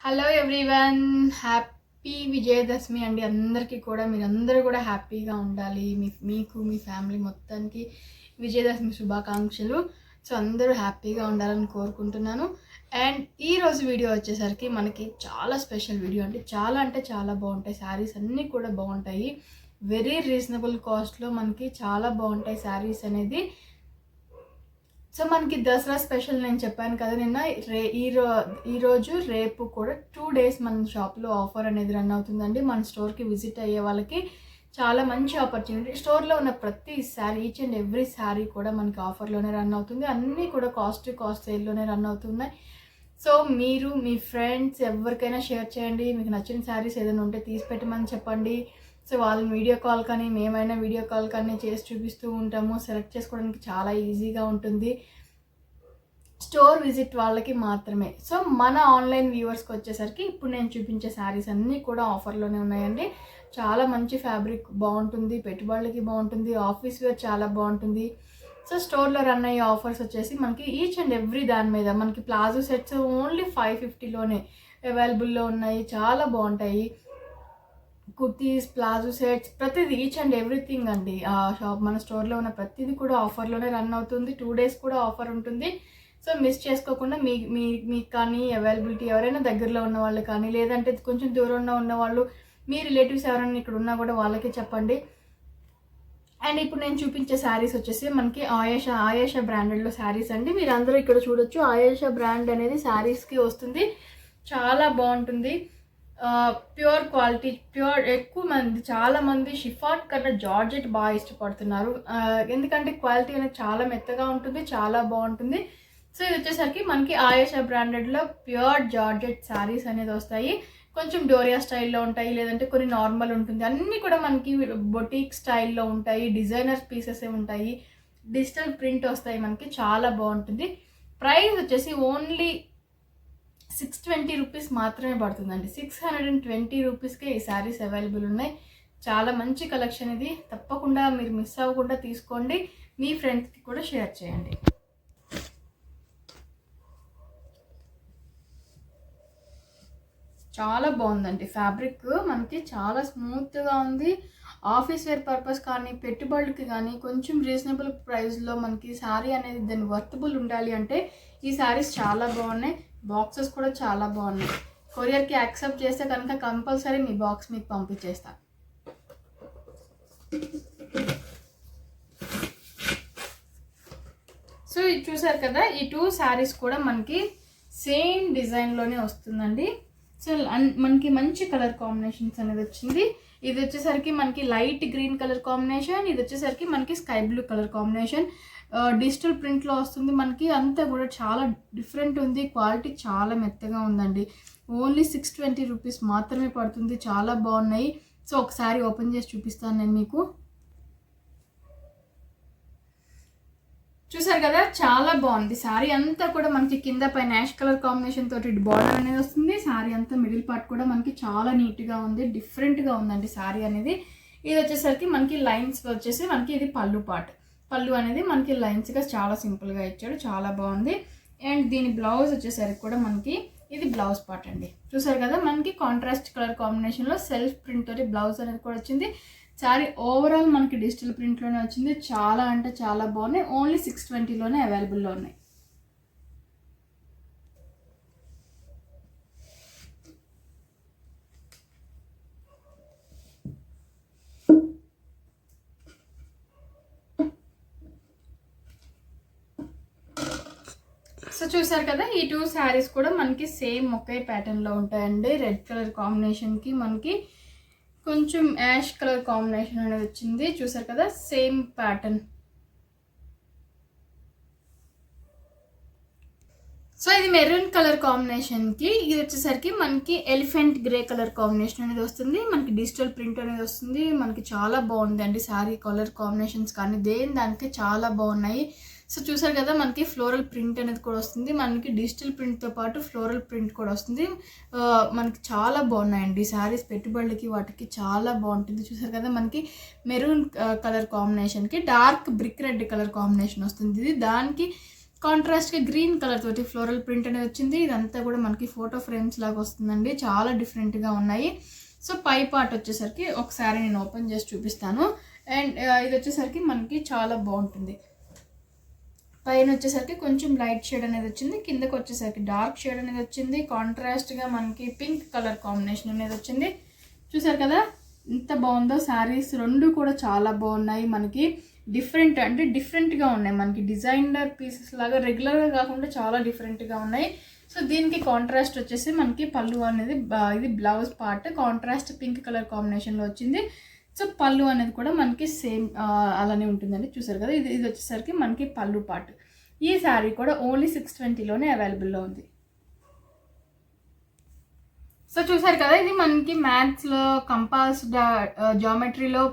Hello everyone, happy Vijayadashami అండి. అందరికీ కూడా మీరందరూ కూడా హ్యాపీగా ఉండాలి. మీకు మీ ఫ్యామిలీ మొత్తానికి విజయదశమి శుభాకాంక్షలు. సో అందరూ హ్యాపీగా ఉండాలని కోరుకుంటున్నాను. అండ్ ఈరోజు వీడియో వచ్చేసరికి మనకి చాలా స్పెషల్ వీడియో అండి. అంటే చాలా బాగుంటాయి. శారీస్ అన్నీ కూడా బాగుంటాయి. వెరీ రీజనబుల్ కాస్ట్లో మనకి చాలా బాగుంటాయి శారీస్ అనేది. సో మనకి దసరా స్పెషల్ నేను చెప్పాను కదా నిన్న. ఈరోజు రేపు కూడా 2 days మన షాప్లో ఆఫర్ అనేది రన్ అవుతుందండి. మన స్టోర్కి విజిట్ అయ్యే వాళ్ళకి చాలా మంచి ఆపర్చునిటీ. స్టోర్లో ఉన్న ప్రతి sari, each and every sari కూడా మనకి ఆఫర్లోనే రన్ అవుతుంది. అన్నీ కూడా కాస్ట్ సేల్లోనే రన్ అవుతున్నాయి. సో మీరు మీ ఫ్రెండ్స్ ఎవరికైనా షేర్ చేయండి. మీకు నచ్చిన శారీస్ ఏదైనా ఉంటే తీసి పెట్టమని చెప్పండి. సో వాళ్ళని వీడియో కాల్ కానీ మేమైనా వీడియో కాల్ కానీ చేసి చూపిస్తూ ఉంటాము. సెలెక్ట్ చేసుకోవడానికి చాలా ఈజీగా ఉంటుంది. స్టోర్ విజిట్ వాళ్ళకి మాత్రమే. సో మన ఆన్లైన్ వ్యూవర్స్కి వచ్చేసరికి ఇప్పుడు నేను చూపించే శారీస్ అన్నీ కూడా ఆఫర్లోనే ఉన్నాయండి. చాలా మంచి ఫ్యాబ్రిక్ బాగుంటుంది, పెట్టుబడులకి బాగుంటుంది, ఆఫీస్ వేర్ చాలా బాగుంటుంది. సో స్టోర్లో రన్ అయ్యే ఆఫర్స్ వచ్చేసి మనకి ఈచ్ అండ్ ఎవ్రీ దాని మీద మనకి ప్లాజో సెట్స్ ఓన్లీ 550లోనే అవైలబుల్లో ఉన్నాయి. చాలా బాగుంటాయి. కుర్తీస్, ప్లాజో సెట్స్, ప్రతిదీ ఈచ్ అండ్ ఎవ్రీథింగ్ అండి. మన స్టోర్లో ఉన్న ప్రతిదీ కూడా ఆఫర్లోనే రన్ అవుతుంది. 2 days కూడా ఆఫర్ ఉంటుంది. సో మిస్ చేసుకోకుండా మీకు కానీ అవైలబిలిటీ ఎవరైనా దగ్గరలో ఉన్న వాళ్ళు కానీ, లేదంటే కొంచెం దూరంలో ఉన్న వాళ్ళు, మీ రిలేటివ్స్ ఎవరైనా ఇక్కడ ఉన్నా కూడా వాళ్ళకి చెప్పండి. అండ్ ఇప్పుడు నేను చూపించే శారీస్ వచ్చేసి మనకి ఆయేషా బ్రాండెడ్లో శారీస్ అండి. మీరు అందరూ ఇక్కడ చూడొచ్చు. ఆయేషా బ్రాండ్ అనేది శారీస్కి వస్తుంది. చాలా బాగుంటుంది. ప్యూర్ క్వాలిటీ, చాలా మంది షిఫాన్ కన్నా జార్జెట్ బాగా ఇష్టపడుతున్నారు. ఎందుకంటే క్వాలిటీ అనేది చాలా మెత్తగా ఉంటుంది, చాలా బాగుంటుంది. సో ఇది వచ్చేసరికి మనకి ఆయేషా బ్రాండెడ్లో ప్యూర్ జార్జెట్ శారీస్ అనేది వస్తాయి. కొంచెం డోరియా స్టైల్లో ఉంటాయి, లేదంటే కొన్ని నార్మల్ ఉంటుంది. అన్నీ కూడా మనకి బొటీక్ స్టైల్లో ఉంటాయి. డిజైనర్ పీసెస్ ఉంటాయి. డిజిటల్ ప్రింట్ వస్తాయి. మనకి చాలా బాగుంటుంది. ప్రైస్ వచ్చేసి ఓన్లీ 620 రూపీస్ మాత్రమే పడుతుందండి. 620 రూపీస్కే ఈ శారీస్ అవైలబుల్ ఉన్నాయి. చాలా మంచి కలెక్షన్ ఇది. తప్పకుండా మీరు మిస్ అవ్వకుండా తీసుకోండి. మీ ఫ్రెండ్స్కి కూడా షేర్ చేయండి. చాలా బాగుందండి. ఫ్యాబ్రిక్ మనకి చాలా స్మూత్గా ఉంది. ఆఫీస్ వేర్ పర్పస్ కానీ, పెట్టుబడులకి కానీ కొంచెం రీజనబుల్ ప్రైస్లో మనకి శారీ అనేది దాన్ని వర్తబుల్ ఉండాలి అంటే ఈ శారీస్ చాలా బాగున్నాయి. బాక్సెస్ కూడా చాలా బాగున్నాయి. కొరియర్కి యాక్సెప్ట్ చేస్తే కనుక కంపల్సరీ మీ బాక్స్ మీకు పంపించేస్తాను. సో ఇది చూసారు కదా, ఈ 2 శారీస్ కూడా మనకి సేమ్ డిజైన్లోనే వస్తుందండి. సో మనకి మంచి కలర్ కాంబినేషన్స్ అనేది వచ్చింది. ఇది వచ్చేసరికి మనకి లైట్ గ్రీన్ కలర్ కాంబినేషన్, ఇది వచ్చేసరికి మనకి sky blue colour combination. Digital ప్రింట్లో వస్తుంది. మనకి అంతా కూడా చాలా డిఫరెంట్ ఉంది. క్వాలిటీ చాలా మెత్తగా ఉందండి. ఓన్లీ 620 రూపీస్ మాత్రమే పడుతుంది. చాలా బాగున్నాయి. సో ఒకసారి ఓపెన్ చేసి చూపిస్తాను నేను మీకు. చూసారు కదా, చాలా బాగుంది. శారీ అంతా కూడా మనకి కింద పైన యాష్ కలర్ కాంబినేషన్ తోటి బార్డర్ అనేది వస్తుంది. శారీ అంతా మిడిల్ పార్ట్ కూడా మనకి చాలా నీట్గా ఉంది. డిఫరెంట్గా ఉందండి శారీ అనేది. ఇది వచ్చేసరికి మనకి లైన్స్ వచ్చేసి మనకి ఇది పళ్ళు అనేది మనకి లైన్స్గా చాలా సింపుల్గా ఇచ్చాడు. చాలా బాగుంది. అండ్ దీని బ్లౌజ్ వచ్చేసరికి కూడా మనకి ఇది బ్లౌజ్ పార్ట్ అండి. చూసారు కదా, మనకి కాంట్రాస్ట్ కలర్ కాంబినేషన్లో సెల్ఫ్ ప్రింట్ తోటి బ్లౌజ్ అనేది కూడా వచ్చింది. శారీ ఓవరాల్ మనకి డిజిటల్ ప్రింట్లోనే వచ్చింది. చాలా అంటే చాలా బాగున్నాయి. ఓన్లీ 620లోనే అవైలబుల్లో ఉన్నాయి. సో చూసారు కదా, ఈ 2 శారీస్ కూడా మనకి సేమ్ ఒకే ప్యాటర్న్లో ఉంటాయండి. రెడ్ కలర్ కాంబినేషన్కి మనకి కొంచెం యాష్ కలర్ కాంబినేషన్ అనేది వచ్చింది. చూసారు కదా, సేమ్ ప్యాటర్న్. సో ఇది మెరూన్ కలర్ కాంబినేషన్కి, ఇది వచ్చేసరికి మనకి ఎలిఫెంట్ గ్రే కలర్ కాంబినేషన్ అనేది వస్తుంది. మనకి డిజిటల్ ప్రింట్ అనేది వస్తుంది. మనకి చాలా బాగుంది అండి. శారీ కలర్ కాంబినేషన్స్ కానీ దానికి చాలా బాగున్నాయి. సో చూసారు కదా, మనకి ఫ్లోరల్ ప్రింట్ అనేది కూడా వస్తుంది. మనకి డిజిటల్ ప్రింట్తో పాటు ఫ్లోరల్ ప్రింట్ కూడా వస్తుంది. మనకి చాలా బాగున్నాయండి శారీస్. పెట్టుబడులకి వాటికి చాలా బాగుంటుంది. చూసారు కదా, మనకి మెరూన్ కలర్ కాంబినేషన్కి dark brick red colour combination వస్తుంది. ఇది దానికి కాంట్రాస్ట్గా గ్రీన్ కలర్ తోటి ఫ్లోరల్ ప్రింట్ అనేది వచ్చింది. ఇదంతా కూడా మనకి ఫోటో ఫ్రేమ్స్ లాగా వస్తుందండి, చాలా డిఫరెంట్గా ఉన్నాయి. సో పై పార్ట్ వచ్చేసరికి ఒకసారి నేను ఓపెన్ చేసి చూపిస్తాను. అండ్ ఇది వచ్చేసరికి మనకి చాలా బాగుంటుంది. పైన వచ్చేసరికి కొంచెం లైట్ షేడ్ అనేది వచ్చింది, కిందకి వచ్చేసరికి డార్క్ షేడ్ అనేది వచ్చింది. కాంట్రాస్ట్గా మనకి పింక్ కలర్ కాంబినేషన్ అనేది వచ్చింది. చూసారు కదా ఎంత బాగుందో. శారీస్ రెండు కూడా చాలా బాగున్నాయి, మనకి డిఫరెంట్ అంటే డిఫరెంట్గా ఉన్నాయి, మనకి డిజైనర్ పీసెస్ లాగా రెగ్యులర్గా కాకుండా చాలా డిఫరెంట్గా ఉన్నాయి. సో దీనికి కాంట్రాస్ట్ వచ్చేసి మనకి పళ్ళు అనేది ఇది blouse part contrast pink colour కాంబినేషన్లో వచ్చింది. సో పళ్ళు అనేది కూడా మనకి సేమ్ అలానే ఉంటుందండి. చూసారు కదా ఇది వచ్చేసరికి మనకి పళ్ళు పార్ట్. ఈ శారీ కూడా ఓన్లీ 620లోనే అవైలబుల్లో ఉంది. సో చూసారు కదా ఇది మనకి మ్యాథ్స్లో కంపాస్ జామెట్రీలో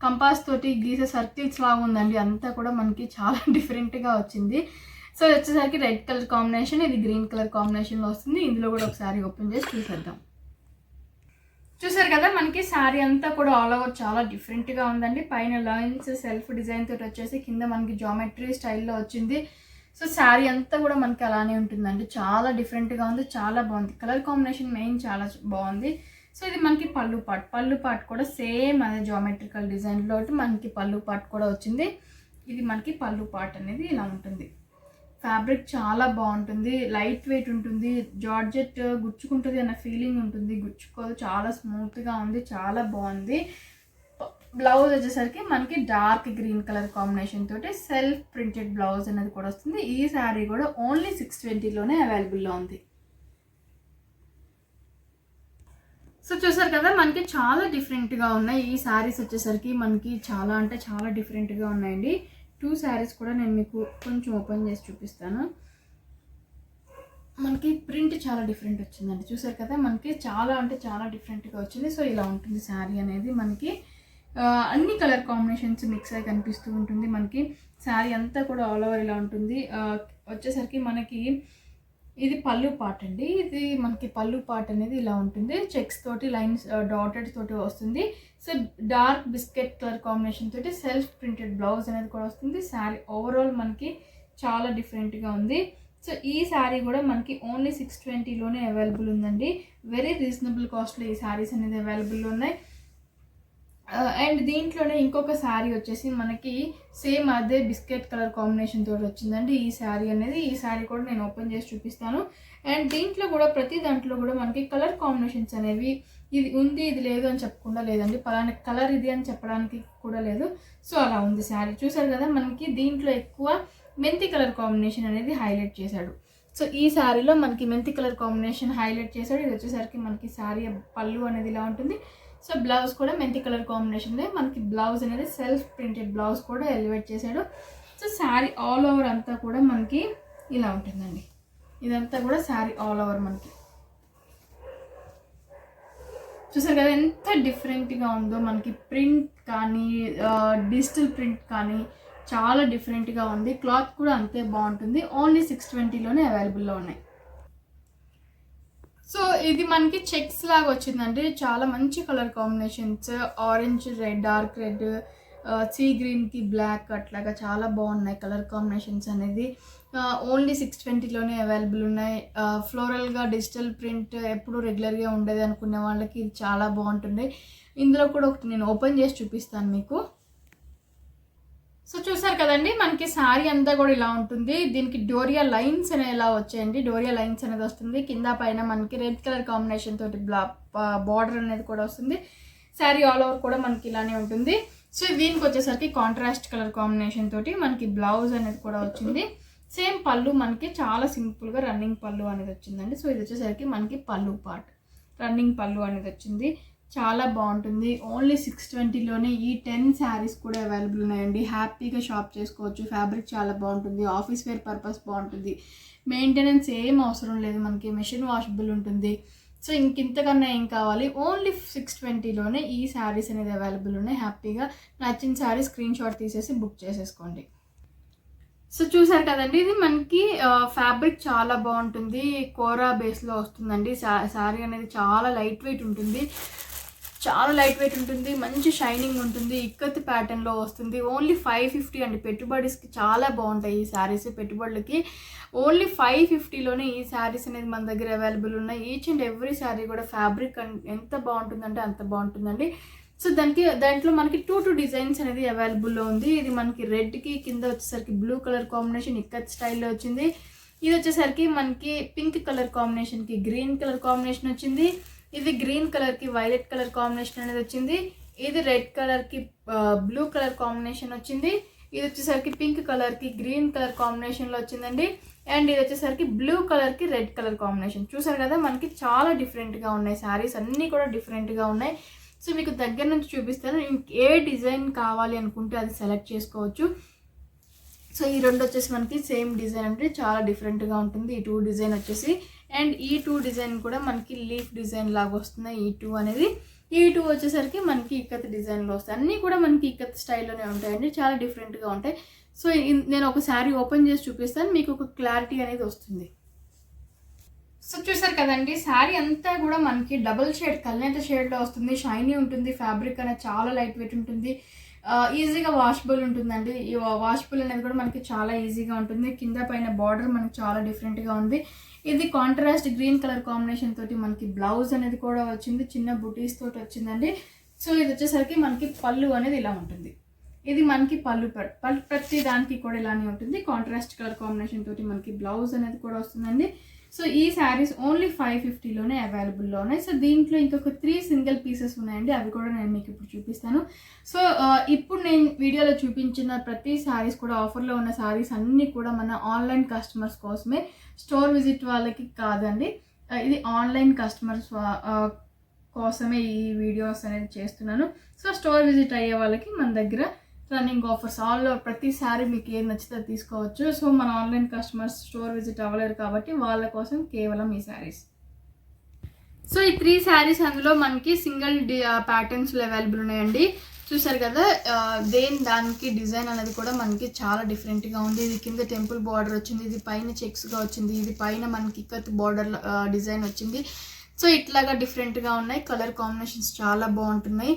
కంపాస్ తోటి గీసే సర్కిల్స్ లాగా ఉందండి. అంతా కూడా మనకి చాలా డిఫరెంట్గా వచ్చింది. సో ఇది వచ్చేసరికి రెడ్ కలర్ కాంబినేషన్, ఇది గ్రీన్ కలర్ కాంబినేషన్లో వస్తుంది. ఇందులో కూడా ఒకసారి ఓపెన్ చేసి చూసేద్దాం. చూసారు కదా మనకి శారీ అంతా కూడా ఆల్ ఓవర్ చాలా డిఫరెంట్గా ఉందండి. పైన లైన్స్ సెల్ఫ్ డిజైన్ తోటి వచ్చేసి కింద మనకి జామెట్రీ స్టైల్లో వచ్చింది. సో శారీ అంతా కూడా మనకి అలానే ఉంటుందండి, చాలా డిఫరెంట్గా ఉంది, చాలా బాగుంది. కలర్ కాంబినేషన్ మెయిన్ చాలా బాగుంది. సో ఇది మనకి పళ్ళు పార్ట్ కూడా సేమ్ అదే జామెట్రికల్ డిజైన్లో మనకి పళ్ళు పార్ట్ కూడా వచ్చింది. ఇది మనకి పళ్ళు పార్ట్ అనేది ఇలా ఉంటుంది. ఫ్యాబ్రిక్ చాలా బాగుంటుంది, లైట్ వెయిట్ ఉంటుంది, జార్జెట్ గుచ్చుకుంటుంది అన్న ఫీలింగ్ ఉంటుంది, గుచ్చుకోదు, చాలా స్మూత్గా ఉంది, చాలా బాగుంది. బ్లౌజ్ వచ్చేసరికి మనకి డార్క్ గ్రీన్ కలర్ కాంబినేషన్ తోటి సెల్ఫ్ ప్రింటెడ్ బ్లౌజ్ అనేది కూడా వస్తుంది. ఈ శారీ కూడా ఓన్లీ 620లోనే అవైలబుల్లో ఉంది. సో చూసారు కదా మనకి చాలా డిఫరెంట్గా ఉన్నాయి ఈ శారీస్ వచ్చేసరికి, మనకి చాలా అంటే చాలా డిఫరెంట్గా ఉన్నాయండి. 2 శారీస్ కూడా నేను మీకు కొంచెం ఓపెన్ చేసి చూపిస్తాను. మనకి ప్రింట్ చాలా డిఫరెంట్ వచ్చిందండి. చూసారు కదా మనకి చాలా అంటే చాలా డిఫరెంట్గా వచ్చింది. సో ఇలా ఉంటుంది శారీ అనేది, మనకి అన్ని కలర్ కాంబినేషన్స్ మిక్స్ అయి కనిపిస్తూ ఉంటుంది. మనకి శారీ అంతా కూడా ఆల్ ఓవర్ ఇలా ఉంటుంది. వచ్చేసరికి మనకి ఇది పళ్ళు పార్ట్ అండి. ఇది మనకి పళ్ళు పార్ట్ అనేది ఇలా ఉంటుంది, చెక్స్ తోటి లైన్స్ డాటెడ్ తోటి వస్తుంది. So dark biscuit colour combination తోటి సెల్ఫ్ ప్రింటెడ్ బ్లౌజ్ అనేది కూడా వస్తుంది. శారీ ఓవరాల్ మనకి చాలా డిఫరెంట్గా ఉంది. సో ఈ శారీ కూడా మనకి ఓన్లీ 620లోనే అవైలబుల్ ఉందండి. వెరీ రీజనబుల్ కాస్ట్లో ఈ శారీస్ అనేది అవైలబుల్ ఉన్నాయి. అండ్ దీంట్లోనే ఇంకొక శారీ వచ్చేసి మనకి సేమ్ అదే బిస్కెట్ కలర్ కాంబినేషన్ తోటి వచ్చిందండి ఈ శారీ అనేది. ఈ శారీ కూడా నేను ఓపెన్ చేసి చూపిస్తాను. అండ్ దీంట్లో కూడా ప్రతి దాంట్లో కూడా మనకి కలర్ కాంబినేషన్స్ అనేవి ఇది ఉంది ఇది లేదు అని చెప్పకుండా లేదండి, పలానా కలర్ ఇది అని చెప్పడానికి కూడా లేదు. సో అలా ఉంది శారీ. చూసారు కదా మనకి దీంట్లో ఎక్కువ మెంతి కలర్ కాంబినేషన్ అనేది హైలైట్ చేశాడు. సో ఈ శారీలో మనకి మెంతి కలర్ కాంబినేషన్ హైలైట్ చేశాడు. ఇది వచ్చేసరికి మనకి శారీ పళ్ళు అనేది ఇలా ఉంటుంది. సో బ్లౌజ్ కూడా మెంతి కలర్ కాంబినేషన్లో మనకి బ్లౌజ్ అనేది సెల్ఫ్ ప్రింటెడ్ బ్లౌజ్ కూడా ఎలివేట్ చేశాడు. సో శారీ ఆల్ ఓవర్ అంతా కూడా మనకి ఇలా ఉంటుందండి. ఇదంతా కూడా శారీ ఆల్ ఓవర్ మనకి చూసారు కదా ఎంత డిఫరెంట్గా ఉందో. మనకి ప్రింట్ కానీ డిజిటల్ ప్రింట్ కానీ చాలా డిఫరెంట్గా ఉంది. క్లాత్ కూడా అంతే బాగుంటుంది. ఓన్లీ 620లోనే అవైలబుల్లో ఉన్నాయి. సో ఇది మనకి చెక్స్ లాగా వచ్చిందండి, చాలా మంచి colour combinations, orange red, dark red, sea గ్రీన్కి బ్లాక్, అట్లాగా చాలా బాగున్నాయి కలర్ కాంబినేషన్స్ అనేది. ఓన్లీ 620లోనే అవైలబుల్ ఉన్నాయి. ఫ్లోరల్గా డిజిటల్ ప్రింట్ ఎప్పుడు రెగ్యులర్గా ఉండేది అనుకునే వాళ్ళకి ఇది చాలా బాగుంటుంది. ఇందులో కూడా ఒకటి నేను ఓపెన్ చేసి చూపిస్తాను మీకు. సో చూసారు కదండి మనకి శారీ అంతా కూడా ఇలా ఉంటుంది. దీనికి డోరియా లైన్స్ అనేవి ఇలా వచ్చాయండి, డోరియా లైన్స్ అనేది వస్తుంది. కింద పైన మనకి రెడ్ కలర్ కాంబినేషన్ తోటి బార్డర్ అనేది కూడా వస్తుంది. శారీ ఆల్ ఓవర్ కూడా మనకి ఇలానే ఉంటుంది. సో దీనికి వచ్చేసరికి కాంట్రాస్ట్ కలర్ కాంబినేషన్ తోటి మనకి బ్లౌజ్ అనేది కూడా వచ్చింది. సేమ్ పళ్ళు మనకి చాలా సింపుల్గా రన్నింగ్ పళ్ళు అనేది వచ్చిందండి. సో ఇది వచ్చేసరికి మనకి పళ్ళు పార్ట్, రన్నింగ్ పళ్ళు అనేది వచ్చింది. చాలా బాగుంటుంది. ఓన్లీ 620లోనే ఈ 10 శారీస్ కూడా అవైలబుల్ ఉన్నాయండి. హ్యాపీగా షాప్ చేసుకోవచ్చు. ఫ్యాబ్రిక్ చాలా బాగుంటుంది, ఆఫీస్ వేర్ పర్పస్ బాగుంటుంది, మెయింటెనెన్స్ ఏం అవసరం లేదు, మనకి మెషిన్ వాషబుల్ ఉంటుంది. సో ఇంతకన్నా ఏం కావాలి. ఓన్లీ 620లోనే ఈ శారీస్ అనేది అవైలబుల్ ఉన్నాయి. హ్యాపీగా నచ్చిన శారీ స్క్రీన్ షాట్ తీసేసి బుక్ చేసేసుకోండి. సో చూసారు కదండి ఇది మనకి ఫ్యాబ్రిక్ చాలా బాగుంటుంది, కోరా బేస్లో వస్తుందండి. శారీ అనేది చాలా లైట్ వెయిట్ ఉంటుంది, చాలా లైట్ వెయిట్ ఉంటుంది, మంచి షైనింగ్ ఉంటుంది, ఇక్కత్ ప్యాటర్న్లో వస్తుంది. ఓన్లీ 550 అండి. పెట్టుబడికి చాలా బాగుంటాయి ఈ శారీస్. పెట్టుబడులకి ఓన్లీ 550లోనే ఈ శారీస్ అనేది మన దగ్గర అవైలబుల్ ఉన్నాయి. ఈచ్ అండ్ ఎవ్రీ శారీ కూడా ఫ్యాబ్రిక్ ఎంత బాగుంటుందంటే అంత బాగుంటుందండి. సో దాంట్లో మనకి 2 డిజైన్స్ అనేది అవైలబుల్లో ఉంది. ఇది మనకి రెడ్కి కింద వచ్చేసరికి బ్లూ కలర్ కాంబినేషన్ ఇక్కత్ స్టైల్లో వచ్చింది. ఇది వచ్చేసరికి మనకి పింక్ కలర్ కాంబినేషన్కి గ్రీన్ కలర్ కాంబినేషన్ వచ్చింది. ఇది గ్రీన్ కలర్కి వైలెట్ కలర్ కాంబినేషన్ అనేది వచ్చింది. ఇది రెడ్ కలర్కి బ్లూ కలర్ కాంబినేషన్ వచ్చింది. ఇది వచ్చేసరికి పింక్ కలర్కి గ్రీన్ కలర్ కాంబినేషన్లో వచ్చిందండి. అండ్ ఇది వచ్చేసరికి బ్లూ కలర్కి రెడ్ కలర్ కాంబినేషన్. చూసారు కదా, మనకి చాలా డిఫరెంట్గా ఉన్నాయి శారీస్, అన్నీ కూడా డిఫరెంట్గా ఉన్నాయి. సో మీకు దగ్గర నుంచి చూపిస్తాను. ఏ డిజైన్ కావాలి అనుకుంటే అది సెలెక్ట్ చేసుకోవచ్చు. సో ఈ రెండు వచ్చేసి మనకి సేమ్ డిజైన్ అంటే చాలా డిఫరెంట్గా ఉంటుంది. ఈ 2 డిజైన్ వచ్చేసి, అండ్ ఈ 2 డిజైన్ కూడా మనకి లీఫ్ డిజైన్ లాగా వస్తున్నాయి. ఈ 2 అనేది, ఈ 2 వచ్చేసరికి మనకి ఇక్కత్ డిజైన్లో వస్తాయి. అన్నీ కూడా మనకి ఇక్కత్ స్టైల్లోనే ఉంటాయండి, చాలా డిఫరెంట్గా ఉంటాయి. సో నేను ఒక శారీ ఓపెన్ చేసి చూపిస్తాను, మీకు ఒక క్లారిటీ అనేది వస్తుంది. సో చూసారు కదండి, శారీ అంతా కూడా మనకి డబుల్ షేడ్ కల్నేత షేడ్లో వస్తుంది. షైనీ ఉంటుంది, ఫ్యాబ్రిక్ అనేది చాలా లైట్ వెయిట్ ఉంటుంది, ఈజీగా వాషబుల్ ఉంటుందండి. ఈ వాషబుల్ అనేది కూడా మనకి చాలా ఈజీగా ఉంటుంది. కింద పైన బార్డర్ మనకి చాలా డిఫరెంట్గా ఉంది. ఇది కాంట్రాస్ట్ గ్రీన్ కలర్ కాంబినేషన్ తోటి మనకి బ్లౌజ్ అనేది కూడా వచ్చింది, చిన్న బుటీస్ తోటి వచ్చిందండి. సో ఇది వచ్చేసరికి మనకి పళ్ళు అనేది ఇలా ఉంటుంది. ఇది మనకి పళ్ళు ప్రతి దానికి కూడా ఇలానే ఉంటుంది. కాంట్రాస్ట్ కలర్ కాంబినేషన్ తోటి మనకి బ్లౌజ్ అనేది కూడా వస్తుందండి. సో ఈ శారీస్ ఓన్లీ 550లోనే అవైలబుల్లో ఉన్నాయి. సో దీంట్లో ఇంకొక 3 సింగిల్ పీసెస్ ఉన్నాయండి, అవి కూడా నేను మీకు ఇప్పుడు చూపిస్తాను. సో ఇప్పుడు నేను వీడియోలో చూపించిన ప్రతి శారీస్ కూడా ఆఫర్లో ఉన్న శారీస్ అన్నీ కూడా మన ఆన్లైన్ కస్టమర్స్ కోసమే, స్టోర్ విజిట్ వాళ్ళకి కాదండి. ఇది ఆన్లైన్ కస్టమర్స్ కోసమే ఈ వీడియోస్ అనేది చేస్తున్నాను. సో స్టోర్ విజిట్ అయ్యే వాళ్ళకి మన దగ్గర రన్నింగ్ ఆఫర్స్ ప్రతి శారీ మీకు ఏం నచ్చితే తీసుకోవచ్చు. సో మన ఆన్లైన్ కస్టమర్స్ స్టోర్ విజిట్ అవ్వలేరు కాబట్టి వాళ్ళ కోసం కేవలం ఈ శారీస్. సో ఈ 3 శారీస్ అందులో మనకి సింగిల్ ప్యాటర్న్స్లో అవైలబుల్ ఉన్నాయండి. చూసారు కదా, దానికి డిజైన్ అనేది కూడా మనకి చాలా డిఫరెంట్గా ఉంది. ఇది కింద టెంపుల్ బార్డర్ వచ్చింది, ఇది పైన చెక్స్గా వచ్చింది, ఇది పైన మనకి ఇక్కత్ బార్డర్ డిజైన్ వచ్చింది. సో ఇట్లాగా డిఫరెంట్గా ఉన్నాయి. కలర్ కాంబినేషన్స్ చాలా బాగుంటున్నాయి.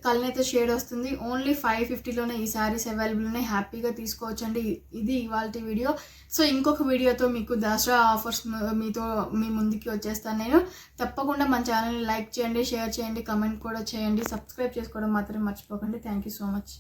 కల్నేత షేడ్ వస్తుంది. ఓన్లీ 550లోనే ఈ శారీస్ అవైలబుల్ ఉన్నాయి, హ్యాపీగా తీసుకోవచ్చు అండి. ఇది ఇవాల్టి వీడియో. సో ఇంకొక వీడియోతో మీకు దసరా ఆఫర్స్ మీ ముందుకి వచ్చేస్తాను నేను. తప్పకుండా మన ఛానల్ని లైక్ చేయండి, షేర్ చేయండి, కమెంట్ కూడా చేయండి, సబ్స్క్రైబ్ చేసుకోవడం మాత్రం మర్చిపోకండి. Thank you so much.